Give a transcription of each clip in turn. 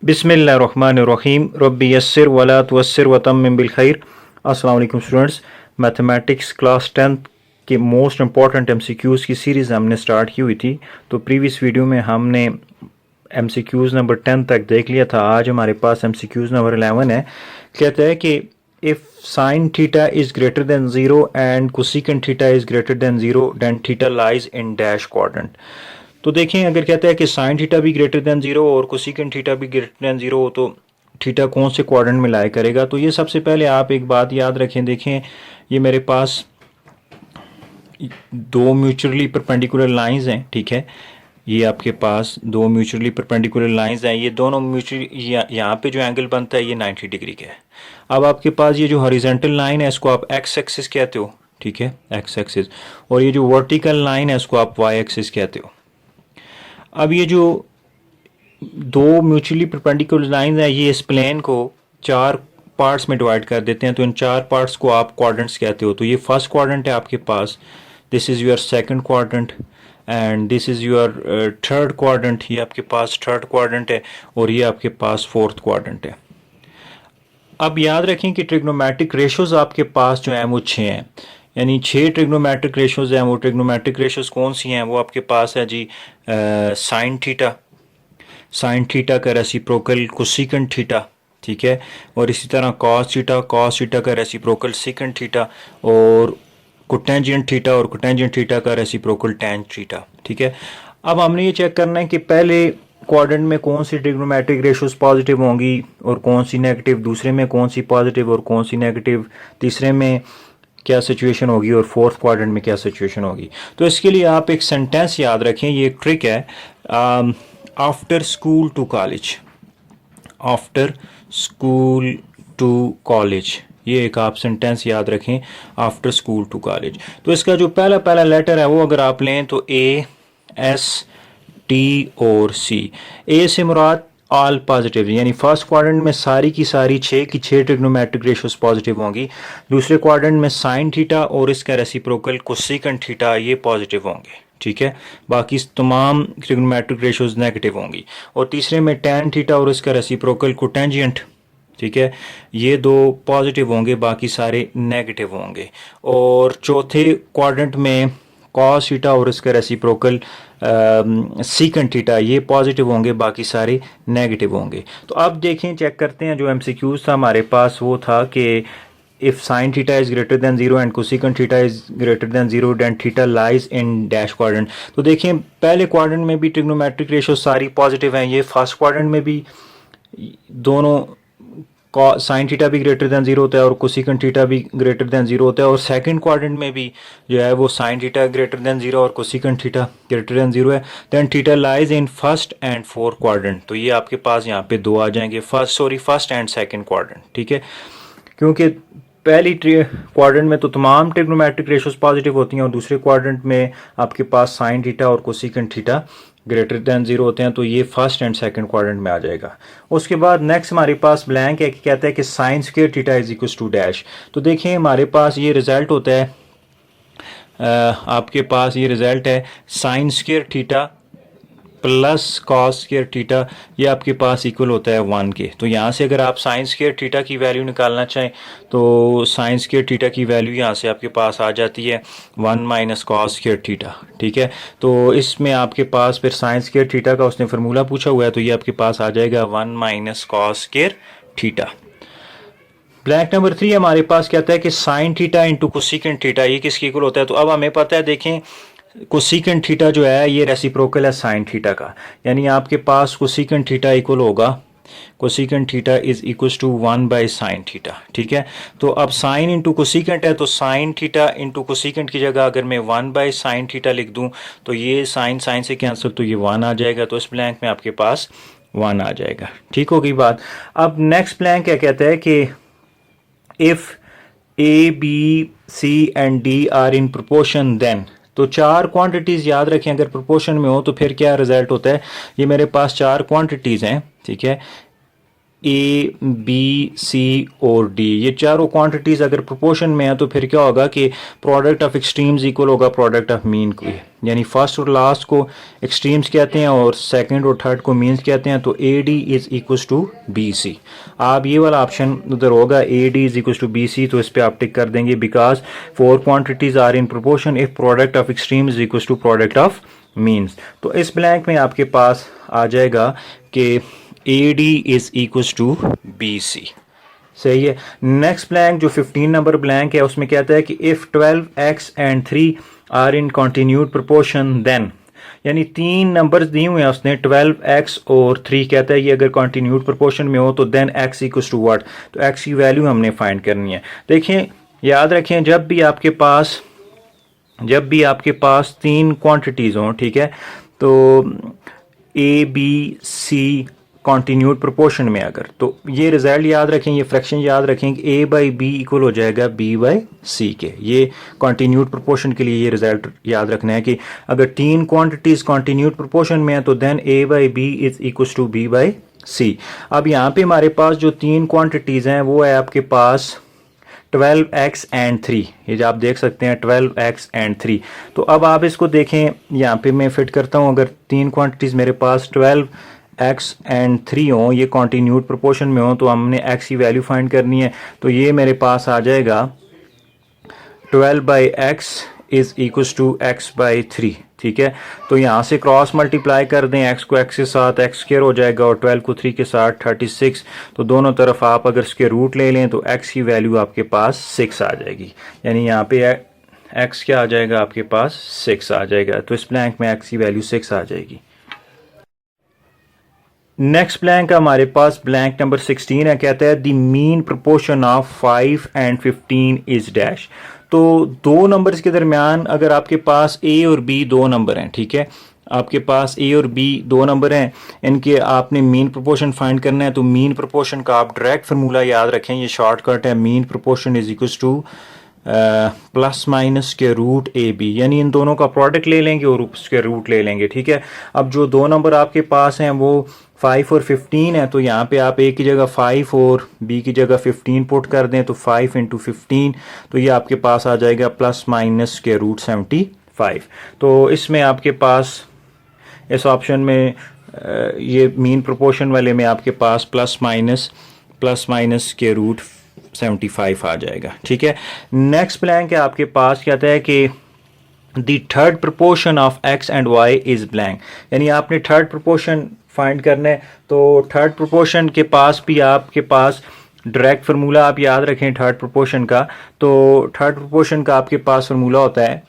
बिस्मिल्लाहिर्रहमानिर्रहीम रब्बी यस्सिर वला तुयस्सिर वतम्मिम बिल खैर। अस्सलाम वालेकुम स्टूडेंट्स, मैथमेटिक्स क्लास 10th के मोस्ट इंपॉर्टेंट एमसीक्यूज़ की सीरीज़ हमने स्टार्ट की हुई थी। तो प्रीवियस वीडियो में हमने एमसीक्यूज़ नंबर 10 तक देख लिया था। आज हमारे पास एमसीक्यूज़ नंबर 11 है। कहता है कि if sine theta is greater than zero and cosecant theta is greater than zero then theta lies in dash quadrant. तो देखें, अगर कहता है कि साइन थीटा भी ग्रेटर देन जीरो और कोसेकेंट थीटा भी ग्रेटर देन जीरो हो तो थीटा कौन से क्वाड्रेंट में लाया करेगा। तो ये सबसे पहले आप एक बात याद रखें। देखें, ये मेरे पास दो म्यूचुअली परपेंडिकुलर लाइंस हैं, ठीक है। ये आपके पास दो म्यूचुअली परपेंडिकुलर लाइंस हैं। ये दोनों म्यूचुअली यहाँ पे जो एंगल बनता है ये 90 डिग्री का है। अब आपके पास ये जो हॉरिजॉन्टल लाइन है इसको आप एक्स एक्सिस कहते हो, ठीक है, एक्स एक्सिस। और ये जो वर्टिकल लाइन है इसको आप वाई एक्सिस कहते हो। अब ये जो दो म्यूचुअली परपेंडिकुलर लाइंस हैं ये इस प्लेन को चार पार्ट्स में डिवाइड कर देते हैं। तो इन चार पार्ट्स को आप क्वाड्रेंट्स कहते हो। तो ये फर्स्ट क्वाड्रेंट है आपके पास, this is your second quadrant and this is your third quadrant. ये आपके पास थर्ड क्वाड्रेंट है और ये आपके पास फोर्थ क्वाड्रेंट है। अब याद रखें कि ट्रिग्नोमेट्रिक रेशोज़ आपके पास जो हैं वो 6 हैं, यानी 6 ट्रिग्नोमेट्रिक रेशोज़ हैं। वो ट्रिग्नोमेट्रिक रेशोज़ कौन सी हैं? वो आपके पास है जी साइन थीटा, साइन थीटा का रेसिप्रोकल कोसेकेंट थीटा, ठीक है। और इसी तरह कॉस थीटा, कॉस थीटा का रेसिप्रोकल सेकेंट थीटा, और कोटेंजेंट थीटा और कोटेंजेंट थीटा का रेसिप्रोकल टैन थीटा, ठीक है। अब हमने ये चेक करना है कि पहले क्वाड्रेंट में कौन सी ट्रिग्नोमेट्रिक रेशोज़ पॉजिटिव होंगी और कौन सी नेगेटिव, दूसरे में कौन सी पॉजिटिव और कौन सी नेगेटिव, तीसरे में क्या सिचुएशन होगी और फोर्थ क्वाड्रेंट में क्या सिचुएशन होगी। तो इसके लिए आप एक सेंटेंस याद रखें, ये एक ट्रिक है। After school to college, after school to college, ये एक आप सेंटेंस याद रखें, आफ्टर स्कूल टू कॉलेज। तो इसका जो पहला पहला लेटर है वो अगर आप लें तो ए, एस, टी और सी। ए से मुराद ऑल पॉजिटिव, यानी फर्स्ट क्वाड्रेंट में सारी की सारी 6 की 6 ट्रिग्नोमेट्रिक रेशोज पॉजिटिव होंगी। दूसरे क्वाड्रेंट में साइन थीटा और इसका रेसिप्रोकल कोसेकेंट थीटा ये पॉजिटिव होंगे, ठीक है। बाकी तमाम ट्रिग्नोमेट्रिक रेशोज नेगेटिव होंगी। और तीसरे में टैन थीटा और इसका रेसिप्रोकल कोटेंजेंट, ठीक है, ये दो पॉजिटिव होंगे, बाकी सारे नेगेटिव होंगे। और चौथे क्वाड्रेंट में कॉस थीटा और इसका रेसिप्रोकल सीकेंट थीटा ये पॉजिटिव होंगे, बाकी सारे नेगेटिव होंगे। तो अब देखें, चेक करते हैं। जो एमसीक्यूज था हमारे पास वो था कि if sine theta is greater than zero and cosecant theta is greater than zero then theta lies in dash quadrant. तो देखें, पहले क्वाड्रेंट में भी ट्रिग्नोमेट्रिक रेशो सारी पॉजिटिव हैं। ये फर्स्ट क्वाड्रेंट में भी दोनों साइन थीटा भी ग्रेटर देन जीरो होता है और कोसेकेंट थीटा भी ग्रेटर देन जीरो होता है। और सेकंड क्वाड्रेंट में भी जो है वो sine theta greater than zero और cosecant theta greater than zero है। Then theta lies in first and fourth quadrant. तो ये आपके पास यहाँ पे दो आ जाएंगे, फर्स्ट एंड सेकंड क्वाड्रेंट, ठीक है। क्योंकि पहली क्वाड्रेंट में तो तमाम ट्रिग्नोमेट्रिक रेशोज पॉजिटिव होती हैं और दूसरे क्वाड्रेंट में आपके पास साइन थीटा और cosecant theta greater than zero होते हैं। तो ये फर्स्ट एंड सेकंड क्वाड्रेंट में आ जाएगा। उसके बाद नेक्स्ट हमारे पास ब्लैंक है कि कहता है कि sine square theta is equal to dash. तो देखें, हमारे पास ये रिजल्ट होता है, आपके पास ये रिजल्ट है sign square theta plus cos square theta, ये आपके पास इक्वल होता है 1 के। तो यहाँ से अगर आप साइन स्क्वायर थीटा की वैल्यू निकालना चाहें तो साइन स्क्वायर थीटा की वैल्यू यहाँ से आपके पास आ जाती है 1 माइनस कॉस स्क्वायर थीटा, ठीक है। तो इसमें आपके पास फिर साइन स्क्वायर थीटा का उसने फार्मूला पूछा हुआ है, तो ये आपके पास आ जाएगा 1 minus cos square theta. Blank number 3 हमारे पास कहता है कि sine theta into cosecant theta ये किसके इक्वल होता है। तो अब हमें पता है, देखें, कोसेकेंट थीटा जो है ये रेसिप्रोकल है साइन थीटा का, यानी आपके पास कोसेकेंट थीटा इक्वल होगा, cosecant theta is equal to 1 by sine theta, ठीक है। तो अब साइन इंटू कोसेकेंट है, तो साइन थीटा इंटू कोसेकेंट की जगह अगर मैं 1 बाई साइन थीटा लिख दूं तो ये साइन साइन से कैंसिल, तो ये 1 आ जाएगा। तो इस ब्लैंक में आपके पास 1 आ जाएगा, ठीक होगी बात। अब नेक्स्ट ब्लैंक क्या कहता है कि if A, B, C and D are in proportion then. तो चार क्वांटिटीज याद रखें, अगर प्रोपोर्शन में हो तो फिर क्या रिजल्ट होता है। ये मेरे पास चार क्वांटिटीज हैं, ठीक है। ए बी सी और डी, ये चारों क्वांटिटीज़ अगर प्रोपोर्शन में है तो फिर क्या होगा कि प्रोडक्ट ऑफ एक्सट्रीम्स इक्वल होगा प्रोडक्ट ऑफ मीन को, यानी फर्स्ट और लास्ट को एक्सट्रीम्स कहते हैं और सेकंड और थर्ड को मीन्स कहते हैं। तो A D is equal to B C, आप ये वाला ऑप्शन उधर होगा A D is equal to B C, तो इस पर आप टिक कर देंगे because 4 quantities are in proportion if product of extremes is equal to product of means. तो इस ब्लैंक में आपके पास आ जाएगा कि A D is equal to B C, सही है। नेक्स्ट ब्लैंक जो 15 नंबर ब्लैंक है उसमें कहता है कि if 12x and 3 are in continued proportion then, यानी 3 नंबर्स दिए हुए हैं उसने 12x और 3, कहता है ये अगर कॉन्टिन्यूड प्रोपोर्शन में हो तो then x equal to what, तो x की वैल्यू हमने फाइंड करनी है। देखिए याद रखें जब भी आपके पास 3 क्वांटिटीज हों, ठीक है, तो A B C continued proportion में अगर, तो ये रिजल्ट याद रखें, ये फ्रैक्शन याद रखें कि ए बाई बी इक्वल हो जाएगा बी बाई सी के। ये कॉन्टिन्यूड प्रोपोर्शन के लिए ये रिजल्ट याद रखना है कि अगर 3 क्वांटिटीज कॉन्टिन्यूड प्रोपोर्शन में है तो then A by B is equal to B by C. अब यहाँ पे हमारे पास जो 3 क्वांटिटीज हैं वो है आपके पास 12x एंड 3, ये जो आप देख सकते हैं 12x एंड 3। तो अब आप इसको देखें, यहाँ पे मैं फिट करता हूँ, अगर 3 क्वांटिटीज मेरे पास 12x एंड 3 हो, ये कॉन्टिन्यूड प्रोपोर्शन में हो, तो हमने x की वैल्यू फाइंड करनी है। तो ये मेरे पास आ जाएगा 12 by x is equal to x by 3, ठीक है। तो यहाँ से क्रॉस मल्टीप्लाई कर दें, x को x के साथ x स्क्वायर हो जाएगा और 12 को 3 के साथ 36, तो दोनों तरफ आप अगर इसके रूट ले लें तो x की वैल्यू आपके पास 6 आ जाएगी, यानी यहाँ पे x क्या आ जाएगा आपके पास 6 आ जाएगा। तो इस ब्लैंक में x की वैल्यू 6 आ जाएगी। नेक्स्ट ब्लैंक हमारे पास ब्लैंक नंबर 16 है, कहता है the mean proportion of 5 and 15 is dash. तो 2 नंबर्स के दरमियान अगर आपके पास a और b 2 नंबर हैं, ठीक है, आपके पास a और b 2 नंबर हैं, इनके आपने मीन प्रोपोर्शन फाइंड करना है। तो मीन प्रोपोर्शन का आप डायरेक्ट फार्मूला याद रखें, ये शॉर्टकट है, mean proportion is equal two plus minus के रूट ए बी, यानी इन दोनों का प्रोडक्ट ले लेंगे और उसके रूट ले लेंगे, ठीक है। अब जो 2 नंबर आपके पास हैं वो 5 और 15 है, तो यहाँ पे आप a की जगह 5 और b की जगह 15 पुट कर दें, तो 5 इंटू 15, तो ये आपके पास आ जाएगा प्लस माइनस के रूट 75। तो इसमें आपके पास इस ऑप्शन में ये मीन प्रोपोर्शन वाले में आपके पास प्लस माइनस के रूट 75 आ जाएगा, ठीक है। नेक्स्ट ब्लैंक है आपके पास, कहता है कि the third proportion of x and y is blank, यानी आपने थर्ड प्रोपोर्शन फाइंड करना है। तो थर्ड प्रोपोर्शन के पास भी आपके पास डायरेक्ट फार्मूला आप याद रखें थर्ड प्रोपोर्शन का। तो थर्ड प्रोपोर्शन का आपके पास फार्मूला होता है,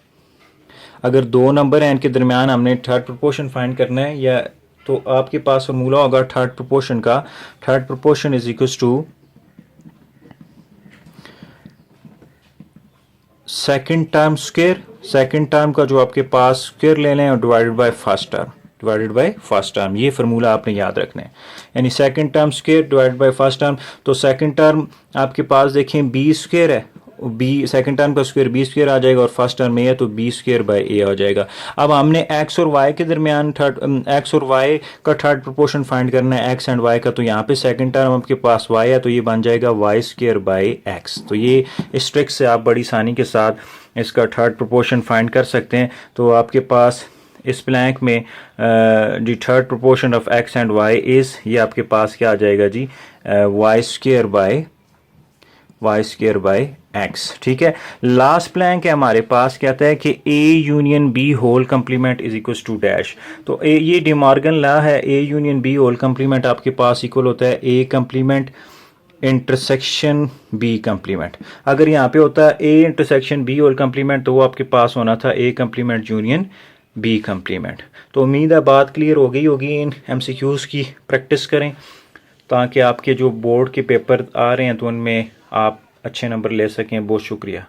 अगर 2 नंबर हैं इनके दरमियान हमने थर्ड प्रोपोर्शन फाइंड करना है, या तो आपके पास फार्मूला होगा थर्ड प्रोपोर्शन का, third proportion is equal to second term square, second term का जो आपके पास स्क्वायर ले लें और डिवाइडेड बाय फर्स्ट टर्म, ये फार्मूला आपने याद रखना है, यानी second term square divided by first term. तो सेकंड टर्म आपके पास देखें बी स्क्वायर है, बी सेकंड टर्म का स्क्वायर बी स्क्वायर आ जाएगा और फर्स्ट टर्म ए है तो बी स्क्वायर बाई ए आ जाएगा। अब हमने एक्स और वाई के दरमियान एक्स और वाई का थर्ड प्रोपोर्शन फाइंड करना है, एक्स एंड वाई का। तो यहाँ पे सेकंड टर्म आपके पास वाई है तो ये बन जाएगा वाई स्क्वायर बाई एक्स। तो ये इस ट्रिक से आप बड़ी आसानी के साथ इसका थर्ड प्रोपोर्शन फाइंड कर सकते हैं। तो आपके पास इस ब्लैंक में the third proportion of X and Y is, ये आपके पास क्या आ जाएगा जी, वाई स्क्वायर बाई एक्स, ठीक है। लास्ट ब्लैंक है हमारे पास, कहता है कि A union B whole complement is equal to dash. तो ये डिमॉर्गन लॉ है, A union B whole complement आपके पास इक्वल होता है A complement intersection B complement. अगर यहाँ पे होता है A intersection B whole complement तो वो आपके पास होना था A complement union B complement. तो उम्मीद है बात क्लियर हो गई होगी। इन एमसीक्यूज़ की प्रैक्टिस करें ताकि आपके जो बोर्ड के पेपर आ रहे हैं तो उनमें आप अच्छे नंबर ले सकें। बहुत शुक्रिया।